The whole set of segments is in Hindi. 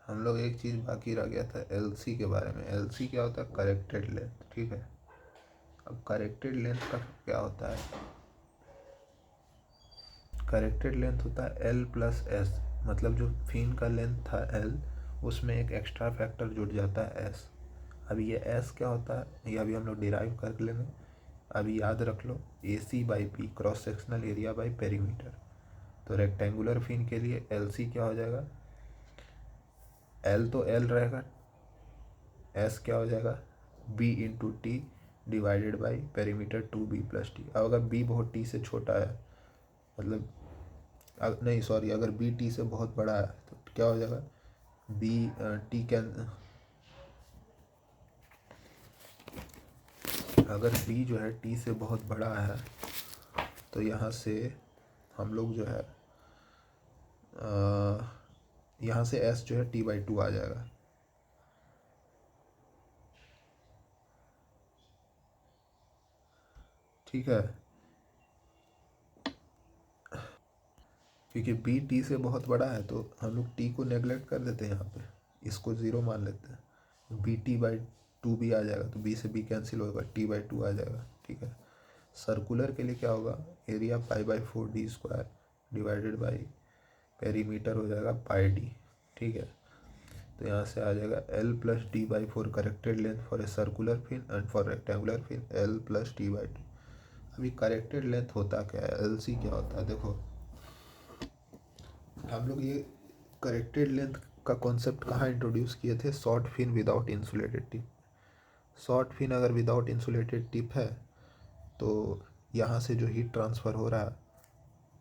हम लोग एक चीज़ बाकी रह गया था एलसी के बारे में। एलसी क्या होता है? Corrected length. ठीक है, अब करेक्टेड लेंथ का क्या होता है? करेक्टेड लेंथ होता है एल प्लस एस, मतलब जो फिन का लेंथ था एल, उसमें एक एक्स्ट्रा फैक्टर जुड़ जाता है एस। अब ये एस क्या होता है ये अभी हम लोग डिराइव कर लेंगे। अभी याद रख लो, A C by P, cross sectional area by perimeter. तो रेक्टेंगुलर फिन के लिए एल सी क्या हो जाएगा? एल तो एल रहेगा, एस क्या हो जाएगा? B into T divided by perimeter 2b plus T. अब अगर बी बहुत टी से छोटा है, मतलब नहीं सॉरी, अगर बी टी से बहुत बड़ा है तो क्या हो जाएगा? बी टी कैन, अगर बी जो है टी से बहुत बड़ा है तो यहाँ से हम लोग जो है यहाँ से एस जो है t/2 आ जाएगा। ठीक है, क्योंकि बी टी से बहुत बड़ा है तो हम लोग टी को नेगलेक्ट कर देते हैं, यहाँ पे इसको ज़ीरो मान लेते हैं। बी t/2 भी आ जाएगा, तो बी से बी कैंसिल होगा, t/2 आ जाएगा। ठीक है, सर्कुलर के लिए क्या होगा? Area π/4d² divided by perimeter हो जाएगा πd। ठीक है, तो यहाँ से आ जाएगा L plus d/4 corrected length for a circular fin and for rectangular fin L plus t/2। अभी करेक्टेड लेंथ होता क्या है, एल सी क्या होता है? देखो, हम लोग ये करेक्टेड लेंथ का कॉन्सेप्ट कहाँ इंट्रोड्यूस किए थे? Short fin without insulated tip. Short fin अगर विदाउट इंसुलेटेड टिप है तो यहाँ से जो हीट ट्रांसफ़र हो रहा है,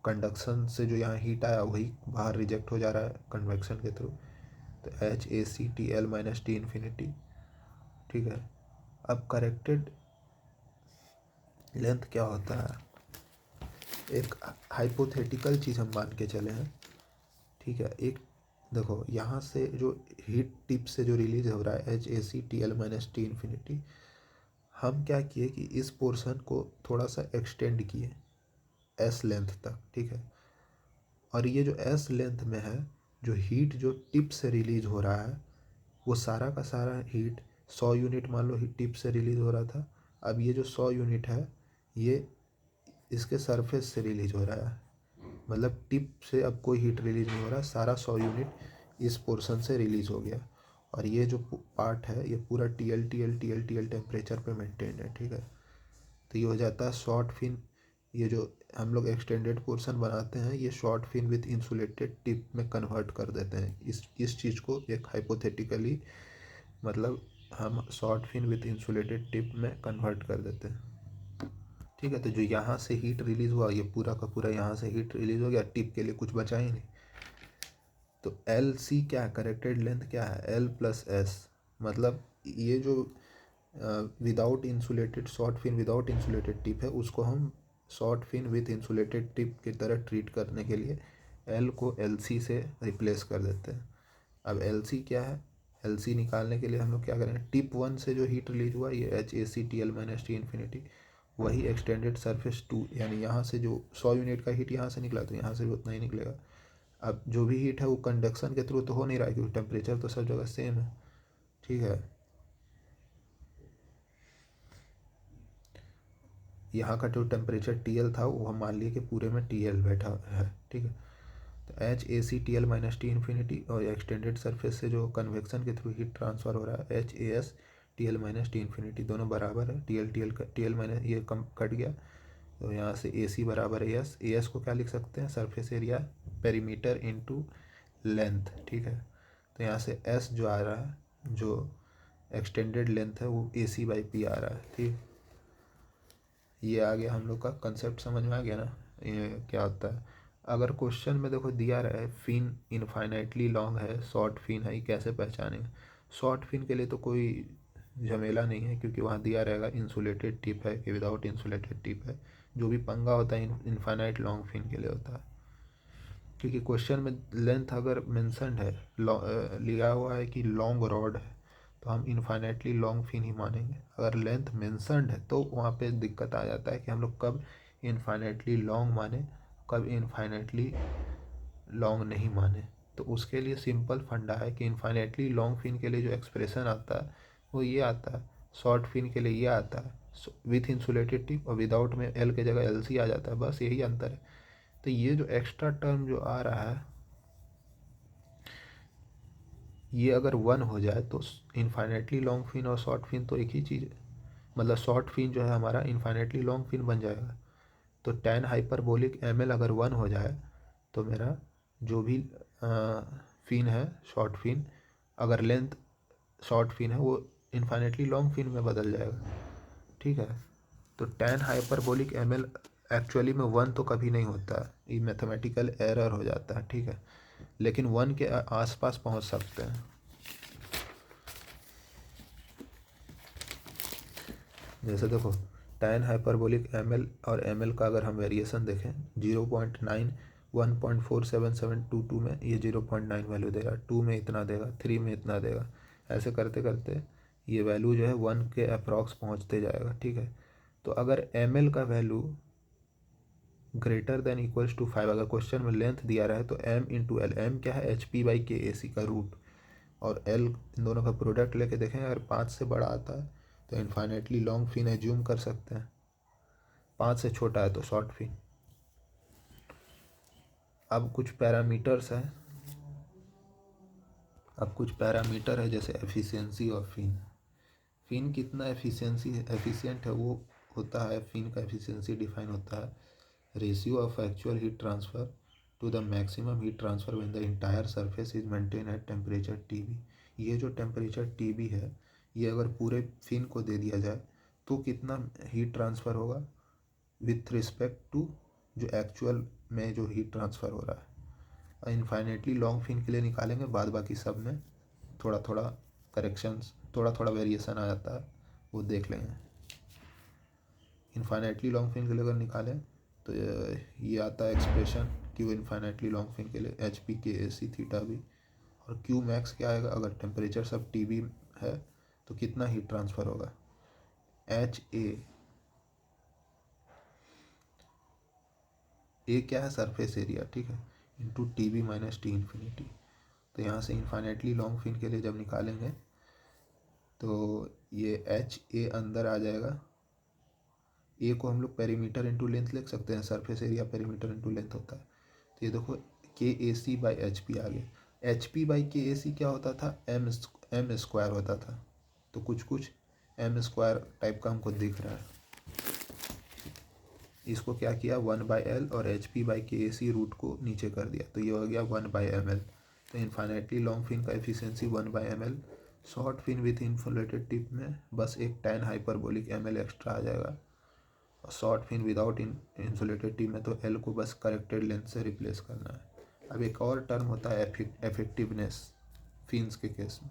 कंडक्शन से जो यहाँ हीट आया वही बाहर रिजेक्ट हो जा रहा है कन्वेक्शन के थ्रू, तो H A C T L minus T infinity. ठीक है, अब करेक्टेड लेंथ क्या होता है? एक हाइपोथेटिकल चीज़ हम मान के चले हैं। ठीक है, एक देखो, यहाँ से जो हीट टिप से जो रिलीज हो रहा है H A C T L minus T infinity, हम क्या किए कि इस पोर्शन को थोड़ा सा एक्सटेंड किए एस लेंथ तक। ठीक है, और ये जो एस लेंथ में है, जो हीट जो टिप से रिलीज हो रहा है वो सारा का सारा हीट 100 यूनिट मान लो हीट टिप से रिलीज हो रहा था। अब ये जो 100 यूनिट है ये इसके सरफेस से रिलीज हो रहा है, मतलब टिप से अब कोई हीट रिलीज नहीं हो रहा, सारा 100 यूनिट इस पोर्शन से रिलीज हो गया। और ये जो पार्ट है ये पूरा T L T L T L T L temperature पे मेंटेन है। ठीक है, तो ये हो जाता है शॉर्ट फिन। ये जो हम लोग एक्सटेंडेड पोर्शन बनाते हैं ये short fin with insulated tip में कन्वर्ट कर देते हैं। इस चीज़ को एक हाइपोथेटिकली, मतलब हम short fin with insulated tip में कन्वर्ट कर देते हैं। ठीक है, तो जो यहाँ से हीट रिलीज़ हुआ ये पूरा का पूरा यहाँ से हीट रिलीज़ हो गया, टिप के लिए कुछ बचा ही नहीं। तो एल सी क्या है? करेक्टेड लेंथ क्या है? एल प्लस एस, मतलब ये जो without insulated short fin without insulated tip है उसको हम short fin with insulated tip की तरह ट्रीट करने के लिए एल को एल सी से रिप्लेस कर देते हैं। अब एल सी क्या है? एल सी निकालने के लिए हम लोग क्या करेंगे? टिप 1 से जो हीट रिलीज हुआ ये H A C T L minus T infinity, वही एक्सटेंडेड सरफेस 2, यानी यहाँ से जो 100 यूनिट का हीट यहाँ से निकला तो यहाँ से भी उतना ही निकलेगा। अब जो भी हीट है वो कंडक्शन के थ्रू तो हो नहीं रहा है क्योंकि टेम्परेचर तो सब जगह सेम है। ठीक है, यहाँ का जो टेम्परेचर टी एल था वो हम मान लिए कि पूरे में टी एल बैठा है। ठीक है, तो H A C T L minus T infinity और एक्सटेंडेड सरफेस से जो कन्वेक्शन के थ्रू हीट ट्रांसफ़र हो रहा है H A S T L minus T infinity, दोनों बराबर है। टी एल माइनस ये कम कट गया, तो यहाँ से ए सी बराबर ए एस को क्या लिख सकते हैं? Surface area perimeter into length. ठीक है, तो यहाँ से एस जो आ रहा है, जो एक्सटेंडेड लेंथ है वो ए सी बाई पी आ रहा है। ठीक, ये आ गया, हम लोग का कंसेप्ट समझ में आ गया ना ये क्या होता है। अगर क्वेश्चन में देखो दिया रहा है फिन इनफाइनाइटली लॉन्ग है, शॉर्ट फिन है, ये कैसे पहचानेंगे? शॉर्ट फिन के लिए तो कोई झमेला नहीं है क्योंकि वहाँ दिया रहेगा इंसुलेटेड टिप है कि विदाउट इंसुलेटेड टिप है। जो भी पंगा होता है इनफाइनाइट लॉन्ग फिन के लिए होता है, क्योंकि क्वेश्चन में लेंथ अगर मेंशन्ड है, लिया हुआ है कि लॉन्ग रॉड है, तो हम इनफाइनाइटली लॉन्ग फिन ही मानेंगे। अगर लेंथ मेंशन्ड है तो वहाँ पे दिक्कत आ जाता है कि हम लोग कब इनफाइनाइटली लॉन्ग माने, कब इनफाइनाइटली लॉन्ग नहीं माने। तो उसके लिए सिंपल फंडा है कि इन्फाइनेटली लॉन्ग फिन के लिए जो एक्सप्रेशन आता है वो ये आता है, शॉर्ट फिन के लिए ये आता है विथ इंसुलेटेड टिप, और विदाउट में एल के जगह एल सी आ जाता है, बस यही अंतर है। तो ये जो एक्स्ट्रा टर्म जो आ रहा है ये अगर 1 हो जाए तो इन्फाइनेटली लॉन्ग फिन और शॉर्ट फिन तो एक ही चीज़ है, मतलब शॉर्ट फिन जो है हमारा इन्फाइनेटली लॉन्ग फिन बन जाएगा। तो tan हाइपरबोलिक ml अगर 1 हो जाए तो मेरा जो भी फिन है शॉर्ट फिन, अगर लेंथ शॉर्ट फिन है वो इन्फाइनेटली लॉन्ग फिन में बदल जाएगा, ठीक है। तो tan हाइपरबोलिक ml एक्चुअली में 1 तो कभी नहीं होता, ये मैथमेटिकल एरर हो जाता है, ठीक है, लेकिन 1 के आसपास पहुंच सकते हैं। जैसे देखो tan हाइपरबोलिक ml और ml का अगर हम वेरिएशन देखें 0.9 1.47722 में ये 0.9 वैल्यू देगा, 2 में इतना देगा, 3 में इतना देगा, ऐसे करते करते ये वैल्यू जो है 1 के अप्रॉक्स पहुंचते जाएगा, ठीक है। तो अगर ml का value greater than equals to 5, अगर क्वेश्चन में लेंथ दिया रहा है तो m इंटू एल, एम क्या है HP/KAC का रूट, और l इन दोनों का प्रोडक्ट लेके देखें अगर 5 से बड़ा आता है तो इन्फाइनेटली लॉन्ग फिन एज्यूम कर सकते हैं, 5 से छोटा है तो शॉर्ट फिन। अब कुछ पैरामीटर्स हैं, अब कुछ पैरामीटर है जैसे एफिशिएंसी ऑफ फिन, फिन कितना एफिशिएंट है वो होता है, फिन का एफिशिएंसी डिफाइन होता है ratio of actual heat transfer to the maximum heat transfer when the entire surface is maintain at temperature TB। ये जो टेम्परेचर TB है ये अगर पूरे फिन को दे दिया जाए तो कितना हीट ट्रांसफ़र होगा विथ रिस्पेक्ट टू जो एक्चुअल में जो हीट ट्रांसफ़र हो रहा है। इनफाइनेटली लॉन्ग फिन के लिए निकालेंगे, बाद बाकी सब में थोड़ा थोड़ा करेक्शंस, थोड़ा थोड़ा वेरिएशन आ जाता है, वो देख लेंगे। इनफाइनेटली लॉन्ग फिन के लिए अगर निकालें तो ये आता है expression Q infinitely long fin के लिए HP/KAC थीटा भी, और क्यू मैक्स क्या आएगा अगर टेम्परेचर सब TB है तो कितना हीट ट्रांसफ़र होगा, ए क्या है सरफेस एरिया, ठीक है, into TB minus T infinity. तो यहाँ से इनफाइनेटली लॉन्ग फिन के लिए जब निकालेंगे तो ये HA अंदर आ जाएगा, ए को हम लोग पेरीमीटर इंटू लेंथ लिख सकते हैं, surface area perimeter into length होता है। तो ये देखो KAC/HP आ गया, HP/KAC क्या होता था, एम स्क्वायर होता था, तो कुछ कुछ एम स्क्वायर टाइप का हमको दिख रहा है, इसको क्या किया 1/L और HP/KAC रूट को नीचे कर दिया तो ये हो गया 1/ml। तो इनफाइनेटली लॉन्ग फिन का efficiency 1/ml, short fin with inflated tip में बस एक tan हाइपरबोलिक ml एक्स्ट्रा आ जाएगा, और short fin without insulated tip में तो L को बस करेक्टेड लेंथ से रिप्लेस करना है। अब एक और टर्म होता है इफेक्टिवनेस फिन्स के केस में,